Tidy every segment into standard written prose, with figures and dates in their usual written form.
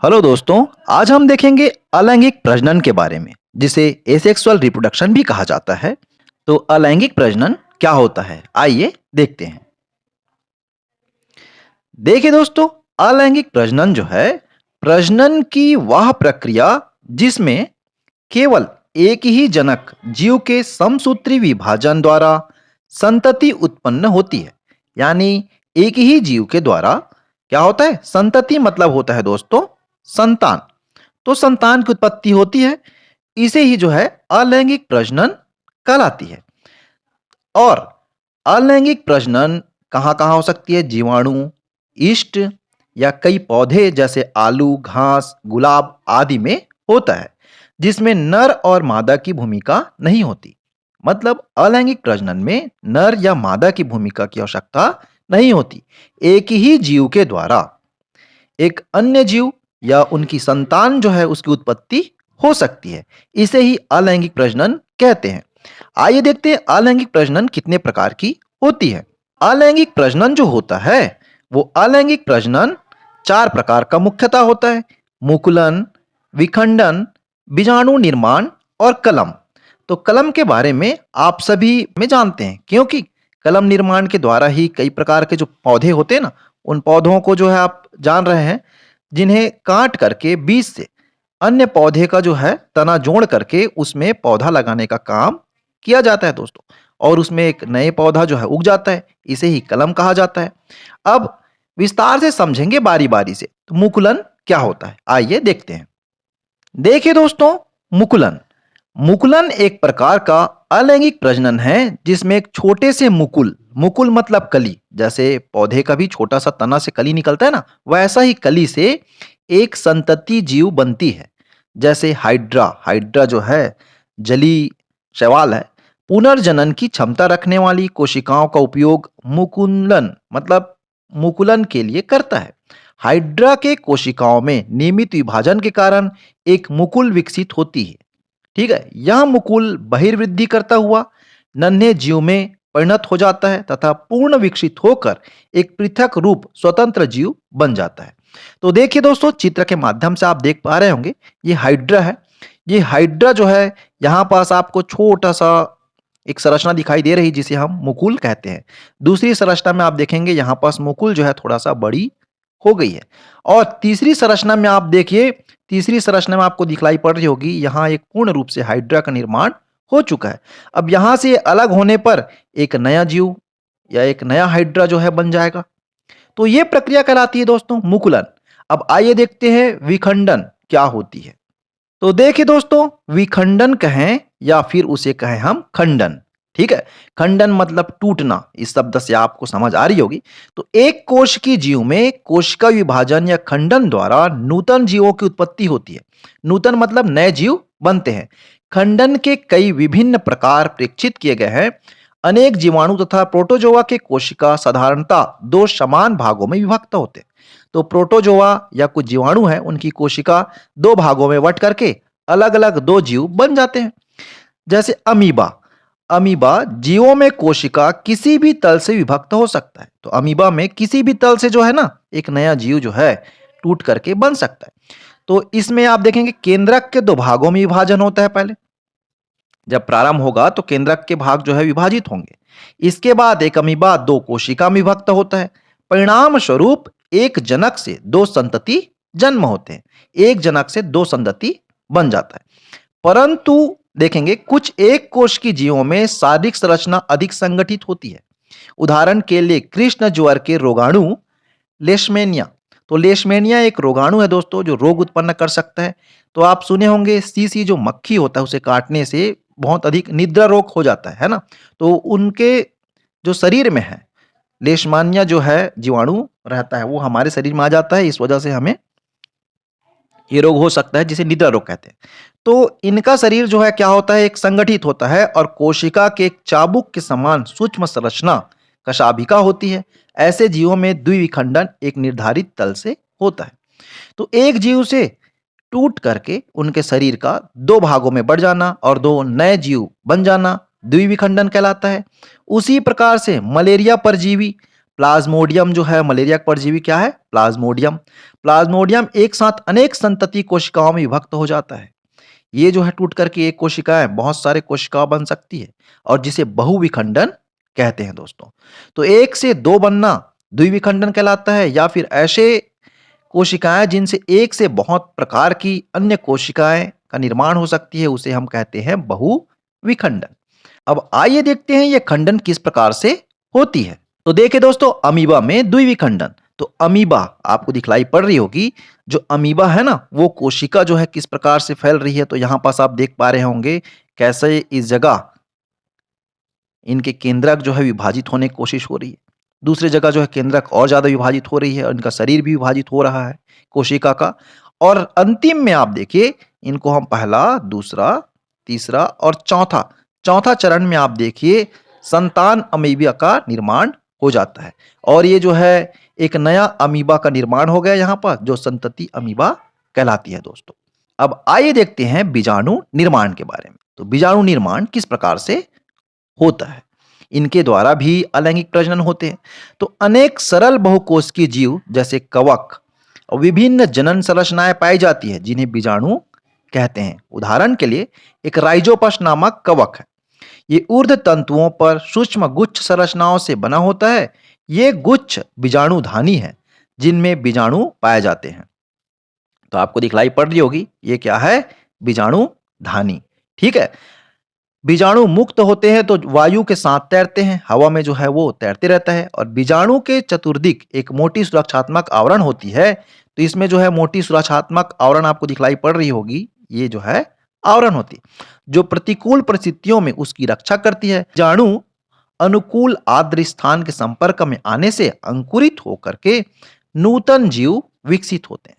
Hello दोस्तों, आज हम देखेंगे अलैंगिक प्रजनन के बारे में, जिसे एसेक्सुअल रिप्रोडक्शन भी कहा जाता है। तो अलैंगिक प्रजनन क्या होता है, आइए देखते हैं। देखिए दोस्तों, अलैंगिक प्रजनन जो है, प्रजनन की वह प्रक्रिया जिसमें केवल एक ही जनक जीव के समसूत्री विभाजन द्वारा संतति उत्पन्न होती है। यानी एक ही जीव के द्वारा क्या होता है, संतति मतलब होता है दोस्तों संतान। तो संतान की उत्पत्ति होती है, इसे ही जो है अलैंगिक प्रजनन कहलाती है। और अलैंगिक प्रजनन कहाँ कहाँ हो सकती है, जीवाणु, ईस्ट या कई पौधे जैसे आलू, घास, गुलाब आदि में होता है, जिसमें नर और मादा की भूमिका नहीं होती। मतलब अलैंगिक प्रजनन में नर या मादा की भूमिका की आवश्यकता नहीं होती। एक ही जीव के द्वारा एक अन्य जीव या उनकी संतान जो है उसकी उत्पत्ति हो सकती है। इसे ही अलैंगिक प्रजनन कहते हैं। आइए देखते हैं अलैंगिक प्रजनन कितने प्रकार की होती है। अलैंगिक प्रजनन जो होता है, वो अलैंगिक प्रजनन 4 प्रकार का मुख्यतः होता है। मुकुलन, विखंडन, बीजाणु निर्माण और कलम। तो कलम के बारे में आप सभी में जानते हैं, क्योंकि कलम निर्माण के द्वारा ही कई प्रकार के जो पौधे होते हैं ना, उन पौधों को जो है आप जान रहे हैं, जिन्हें काट करके बीज से अन्य पौधे का जो है तना जोड़ करके उसमें पौधा लगाने का काम किया जाता है दोस्तों। और उसमें एक नए पौधा जो है उग जाता है, इसे ही कलम कहा जाता है। अब विस्तार से समझेंगे बारी बारी से, तो मुकुलन क्या होता है, आइए देखते हैं। देखिए दोस्तों, मुकुलन मुकुलन एक प्रकार का अलैंगिक प्रजनन है, जिसमें एक छोटे से मुकुल, मुकुल मतलब कली, जैसे पौधे का भी छोटा सा तना से कली निकलता है ना, वैसा ही कली से एक संतति जीव बनती है। जैसे हाइड्रा, हाइड्रा जो है जली शैवाल है। पुनर्जनन की क्षमता रखने वाली कोशिकाओं का उपयोग मुकुलन मतलब मुकुलन के लिए करता है। हाइड्रा के कोशिकाओं में नियमित विभाजन के कारण एक मुकुल विकसित होती है। ठीक है, यह मुकुल बहिर्वृद्धि करता हुआ नन्हे जीव में परिणत हो जाता है तथा पूर्ण विकसित होकर एक पृथक रूप स्वतंत्र जीव बन जाता है। तो देखिए दोस्तों, चित्र के माध्यम से आप देख पा रहे होंगे, ये हाइड्रा है। ये हाइड्रा जो है, यहाँ पास आपको छोटा सा एक संरचना दिखाई दे रही, जिसे हम मुकुल कहते हैं। दूसरी संरचना में आप देखेंगे, यहाँ पास मुकुल जो है थोड़ा सा बड़ी हो गई है। और तीसरी संरचना में आप देखिए, तीसरी संरचना में आपको दिखलाई पड़ रही होगी, यहाँ एक पूर्ण रूप से हाइड्रा का निर्माण हो चुका है। अब यहाँ से अलग होने पर एक नया जीव या एक नया हाइड्रा जो है बन जाएगा। तो ये प्रक्रिया कहलाती है दोस्तों मुकुलन। अब आइए देखते हैं विखंडन क्या होती है। तो देखिए दोस्तों, विखंडन कहें या फिर उसे कहें हम खंडन, ठीक है। खंडन मतलब टूटना, इस शब्द से आपको समझ आ रही होगी। तो एक कोश की जीव में कोशिका विभाजन या खंडन द्वारा नूतन जीवों की उत्पत्ति होती है। नूतन मतलब नए जीव बनते हैं। खंडन के कई विभिन्न प्रकार प्रेक्षित किए गए हैं। अनेक जीवाणु तथा प्रोटोजोआ के कोशिका साधारणतः 2 समान भागों में विभक्त होते हैं। तो प्रोटोजोआ या कुछ जीवाणु हैं, उनकी कोशिका 2 भागों में बट करके अलग अलग 2 जीव बन जाते हैं। जैसे अमीबा, अमीबा जीवों में कोशिका किसी भी तल से विभक्त हो सकता है। तो अमीबा में किसी भी तल से जो है ना, एक नया जीव जो है टूट करके बन सकता है। तो इसमें आप देखेंगे केंद्रक के 2 भागों में विभाजन होता है। पहले जब प्रारंभ होगा तो केंद्रक के भाग जो है विभाजित होंगे। इसके बाद एक अमीबा 2 कोशिका में विभक्त होता है। परिणाम स्वरूप एक जनक से 2 संतति जन्म होते हैं। एक जनक से 2 संतति बन जाता है। परंतु देखेंगे कुछ एक कोश की जीवों में शारीरिक संरचना अधिक संगठित होती है। उदाहरण के लिए कृष्ण ज्वर के रोगाणु लेशमेनिया। तो लेशमेनिया एक रोगाणु है दोस्तों, जो रोग उत्पन्न कर सकता है। तो आप सुने होंगे सीसी जो मक्खी होता है, उसे काटने से बहुत अधिक निद्रा रोग हो जाता है ना। तो उनके जो शरीर में है लेशमानिया जो है जीवाणु रहता है, वो हमारे शरीर में आ जाता है। इस वजह से हमें ये रोग हो सकता है, जिसे निद्रा रोग कहते हैं। तो इनका शरीर जो है क्या होता है, एक संगठित होता है और कोशिका के एक चाबुक के समान सूक्ष्म संरचना कशाभिका होती है। ऐसे जीवों में द्विविखंडन एक निर्धारित तल से होता है। तो एक जीव से टूट करके उनके शरीर का 2 भागों में बढ़ जाना और 2 नए जीव बन जाना द्विविखंडन कहलाता है। उसी प्रकार से मलेरिया परजीवी प्लाज्मोडियम जो है मलेरिया का परजीवी क्या है? प्लाज्मोडियम। प्लाज्मोडियम एक साथ अनेक संतति कोशिकाओं में विभक्त हो जाता है। ये जो है टूट करके एक कोशिका है, बहुत सारे कोशिका बन सकती है और जिसे बहुविखंडन कहते हैं दोस्तों। तो एक से दो बनना द्विविखंडन कहलाता है, या फिर ऐसे कोशिकाएं जिनसे एक से बहुत प्रकार की अन्य कोशिकाएं का निर्माण हो सकती है, उसे हम कहते हैं बहुविखंडन। अब आइए देखते हैं ये खंडन किस प्रकार से होती है। तो देखिए दोस्तों, अमीबा में द्विविखंडन। तो अमीबा आपको दिखलाई पड़ रही होगी। जो अमीबा है ना, वो कोशिका जो है किस प्रकार से फैल रही है। तो यहां पास आप देख पा रहे होंगे कैसे इस जगह इनके केंद्रक जो है विभाजित होने की कोशिश हो रही है। दूसरी जगह जो है केंद्रक और ज़्यादा विभाजित हो रही है और इनका शरीर भी विभाजित हो रहा है कोशिका का। और अंतिम में आप देखिए, इनको हम पहला, दूसरा, तीसरा और चौथा चौथा चरण में आप देखिए संतान अमीबा का निर्माण हो जाता है। और ये जो है एक नया अमीबा का निर्माण हो गया यहाँ पर, जो संतति अमीबा कहलाती है दोस्तों। अब आइए देखते हैं बीजाणु निर्माण के बारे में। तो बीजाणु निर्माण किस प्रकार से होता है। इनके द्वारा भी अलैंगिक प्रजनन होते हैं। तो अनेक सरल बहुकोशिकीय जीव जैसे कवक और विभिन्न जनन संरचनाएं पाई जाती है जिन्हें बीजाणु कहते हैं। उदाहरण के लिए एक राइजोपस नामक कवक है। ये ऊर्ध्व तंतुओं पर सूक्ष्म गुच्छ संरचनाओं से बना होता है। ये गुच्छ बीजाणुधानी है जिनमें बीजाणु पाए जाते हैं। तो आपको दिखलाई पड़ रही होगी, ये क्या है? बीजाणुधानी। ठीक है। बीजाणु मुक्त होते हैं तो वायु के साथ तैरते हैं, हवा में जो है वो तैरते रहता है। और बीजाणु के चतुर्दिक एक मोटी सुरक्षात्मक आवरण होती है। तो इसमें जो है मोटी सुरक्षात्मक आवरण आपको दिखलाई पड़ रही होगी, ये जो है आवरण होती है जो प्रतिकूल परिस्थितियों में उसकी रक्षा करती है। बीजाणु अनुकूल आर्द्र स्थान के संपर्क में आने से अंकुरित होकर के नूतन जीव विकसित होते हैं।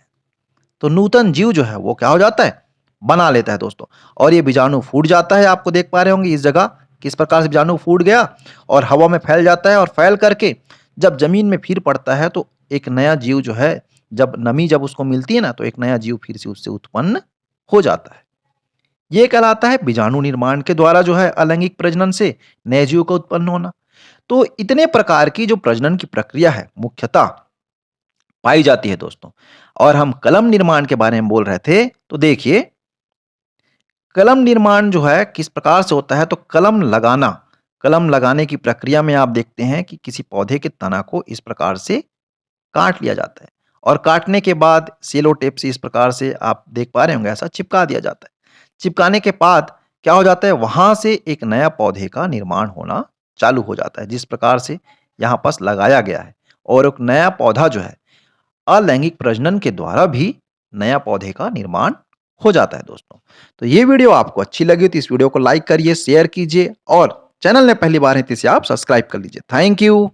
तो नूतन जीव जो है वो क्या हो जाता है? बना लेता है दोस्तों। और ये बीजाणु फूट जाता है, आपको देख पा रहे होंगे इस जगह किस प्रकार से बीजाणु फूट गया और हवा में फैल जाता है। और फैल करके जब जमीन में फिर पड़ता है तो एक नया जीव जो है, जब नमी जब उसको मिलती है ना, तो एक नया जीव फिर से उससे उत्पन्न हो जाता है। ये कहलाता है बीजाणु निर्माण के द्वारा जो है अलैंगिक प्रजनन से नए जीव का उत्पन्न होना। तो इतने प्रकार की जो प्रजनन की प्रक्रिया है मुख्यतः पाई जाती है दोस्तों। और हम कलम निर्माण के बारे में बोल रहे थे। तो देखिए, कलम निर्माण जो है किस प्रकार से होता है। तो कलम लगाने की प्रक्रिया में आप देखते हैं कि किसी पौधे के तना को इस प्रकार से काट लिया जाता है और काटने के बाद सेलो टेप से इस प्रकार से आप देख पा रहे होंगे ऐसा चिपका दिया जाता है। चिपकाने के बाद क्या हो जाता है, वहां से एक नया पौधे का निर्माण होना चालू हो जाता है, जिस प्रकार से यहाँ पास लगाया गया है। और एक नया पौधा जो है अलैंगिक प्रजनन के द्वारा भी नया पौधे का निर्माण हो जाता है दोस्तों। तो ये वीडियो आपको अच्छी लगी तो इस वीडियो को लाइक करिए, शेयर कीजिए और चैनल में पहली बार है तो इसे आप सब्सक्राइब कर लीजिए। Thank you.